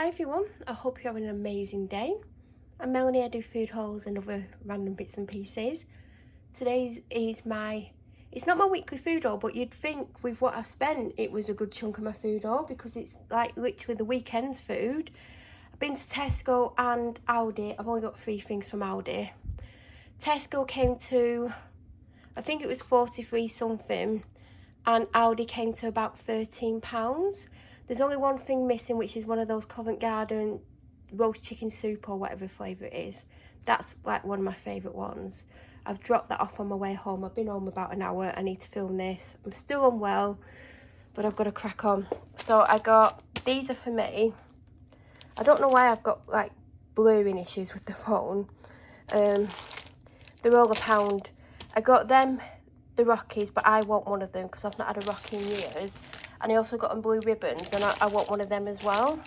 Hi everyone, I hope you're having an amazing day. I'm Melanie, I do food hauls and other random bits and pieces. Today's is it's not my weekly food haul, but you'd think with what I've spent it was a good chunk of my food haul because it's like literally the weekend's food. I've been to Tesco and Aldi. I've only got 3 things from Aldi. Tesco came to, I think it was 43 something, and Aldi came to about £13. There's only one thing missing, which is one of those Covent Garden roast chicken soup or whatever flavour it is. That's like one of my favourite ones. I've dropped that off on my way home. I've been home about an hour. I need to film this. I'm still unwell, but I've got to crack on. So I got, these are for me. I don't know why I've got like blurring issues with the phone. They're all £1. I got them, the Rockies, but I want one of them because I've not had a Rocky in years. And I also got them blue ribbons, and I want one of them as well.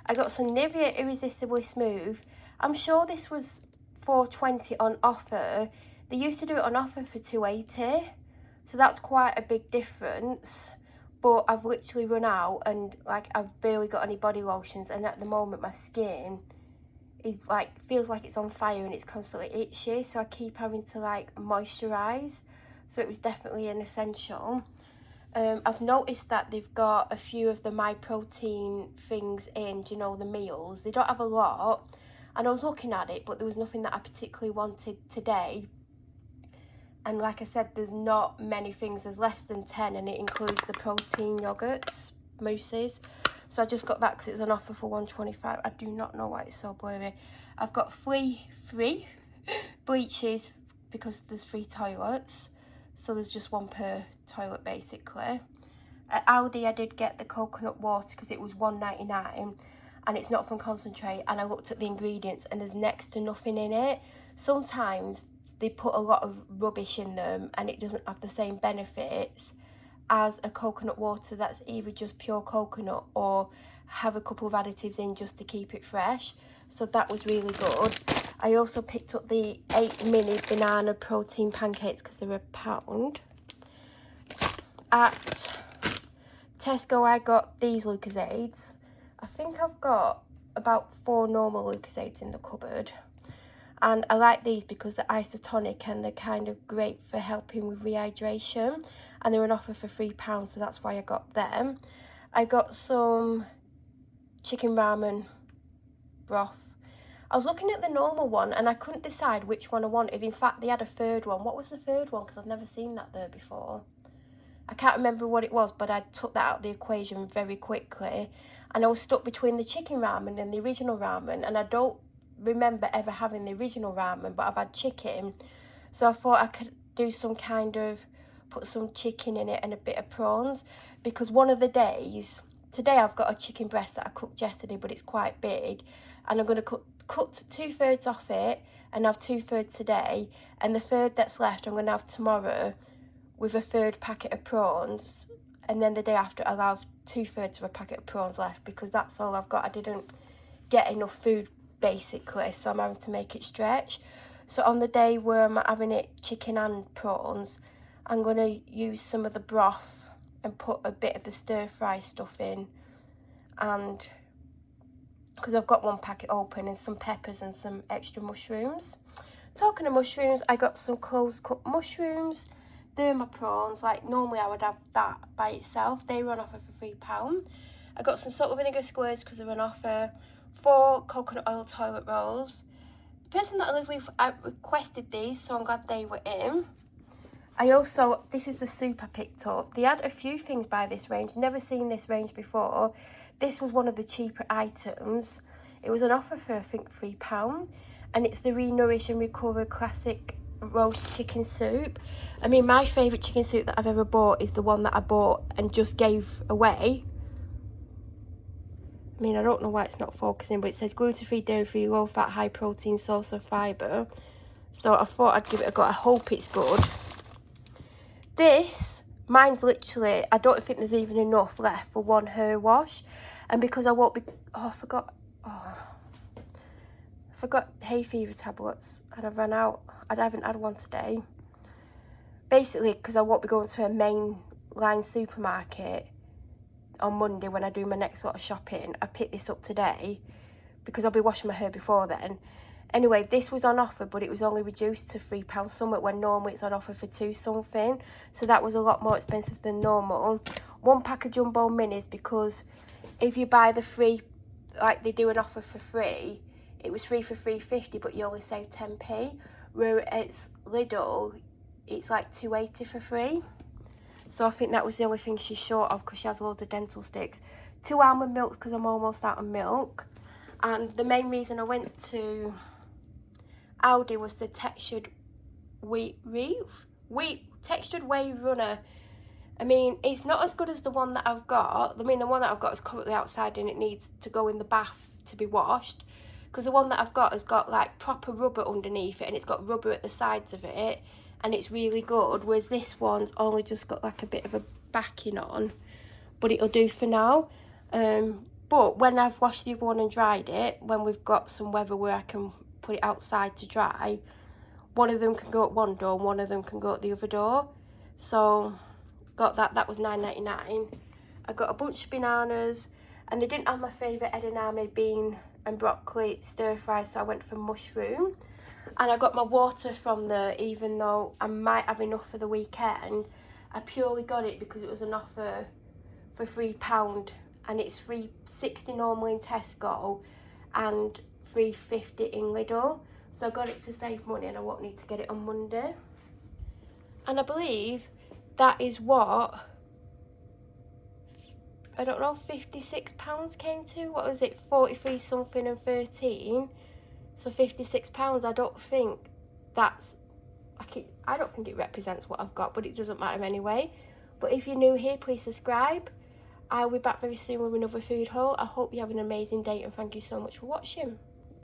I got some Nivea Irresistibly Smooth. I'm sure this was $4.20 on offer. They used to do it on offer for $2.80, so that's quite a big difference. But I've literally run out, and like I've barely got any body lotions, and at the moment my skin is like, feels like it's on fire and it's constantly itchy, so I keep having to like moisturize. So it was definitely an essential. I've noticed that they've got a few of the My Protein things in, do you know, the meals. They don't have a lot, and I was looking at it, but there was nothing that I particularly wanted today. And like I said, there's not many things. There's less than 10, and it includes the protein yogurts, mousses. So I just got that because it's on offer for $1.25. I do not know why it's so blurry. I've got three bleaches because there's 3 toilets. So there's just one per toilet basically. At Aldi I did get the coconut water because it was $1.99 and it's not from concentrate, and I looked at the ingredients and there's next to nothing in it. Sometimes they put a lot of rubbish in them and it doesn't have the same benefits as a coconut water that's either just pure coconut or have a couple of additives in just to keep it fresh. So that was really good. I also picked up the 8 mini banana protein pancakes because they're £1. At Tesco I got these Lucozades. I think I've got about 4 normal Lucozades in the cupboard. And I like these because they're isotonic and they're kind of great for helping with rehydration. And they're on offer for £3, so that's why I got them. I got some chicken ramen broth. I was looking at the normal one and I couldn't decide which one I wanted. In fact, they had a third one. What was the third one? Because I've never seen that there before. I can't remember what it was, but I took that out of the equation very quickly. And I was stuck between the chicken ramen and the original ramen. And I don't remember ever having the original ramen, but I've had chicken. So I thought I could do some kind of, put some chicken in it and a bit of prawns. Because one of the days, today I've got a chicken breast that I cooked yesterday, but it's quite big. And I'm going to cut 2/3 off it and have 2/3 today, and the third that's left I'm going to have tomorrow with a third packet of prawns, and then the day after I'll have 2/3 of a packet of prawns left because that's all I've got. I didn't get enough food basically, so I'm having to make it stretch. So on the day where I'm having it chicken and prawns, I'm going to use some of the broth and put a bit of the stir fry stuff in, and because I've got 1 packet open, and some peppers and some extra mushrooms. Talking of mushrooms, I got some close cut mushrooms. They're my prawns. Like normally I would have that by itself. They were on offer for £3. I got some salt and vinegar squares because they're on offer. 4 coconut oil toilet rolls. The person that I live with, I requested these, so I'm glad they were in. I also, this is the soup I picked up. They had a few things by this range. Never seen this range before. This was one of the cheaper items. It was on offer for, I think, £3. And it's the Renourish and Recover Classic Roast Chicken Soup. I mean, my favourite chicken soup that I've ever bought is the one that I bought and just gave away. I mean, I don't know why it's not focusing, but it says gluten-free, dairy-free, low-fat, high-protein source of fibre. So I thought I'd give it a go. I hope it's good. This, mine's literally, I don't think there's even enough left for 1 hair wash. And because I won't be, I forgot hay fever tablets and I've run out. I haven't had one today. Basically, because I won't be going to a mainline supermarket, on Monday when I do my next lot of shopping. I picked this up today because I'll be washing my hair before then. Anyway, this was on offer, but it was only reduced to £3 something when normally it's on offer for £2 something. So that was a lot more expensive than normal. 1 pack of jumbo minis, because if you buy the free, like they do an offer for free, it was free for £3.50, but you only save 10p. Whereas Lidl, it's like £2.80 for free. So I think that was the only thing she's short of, because she has loads of dental sticks. 2 almond milks, because I'm almost out of milk. And the main reason I went to Aldi was the textured textured whey runner. I mean, it's not as good as the one that I've got. I mean, the one that I've got is currently outside and it needs to go in the bath to be washed, because the one that I've got has got like proper rubber underneath it, and it's got rubber at the sides of it, and it's really good. Whereas this one's only just got like a bit of a backing on, but it'll do for now. But when I've washed the other one and dried it, when we've got some weather where I can put it outside to dry, one of them can go at one door and one of them can go at the other door. So got that was £9.99. I got a bunch of bananas, and they didn't have my favourite edamame bean and broccoli stir fry, so I went for mushroom. And I got my water from there, even though I might have enough for the weekend. I purely got it because it was an offer for £3, and it's £3.60 normally in Tesco and £3.50 in Lidl. So I got it to save money, and I won't need to get it on Monday. And I believe that is what, I don't know, £56 came to. What was it, 43 something and 13? So £56. I don't think that's, I don't think it represents what I've got, but it doesn't matter anyway. But if you're new here, please subscribe. I'll be back very soon with another food haul. I hope you have an amazing day, and thank you so much for watching.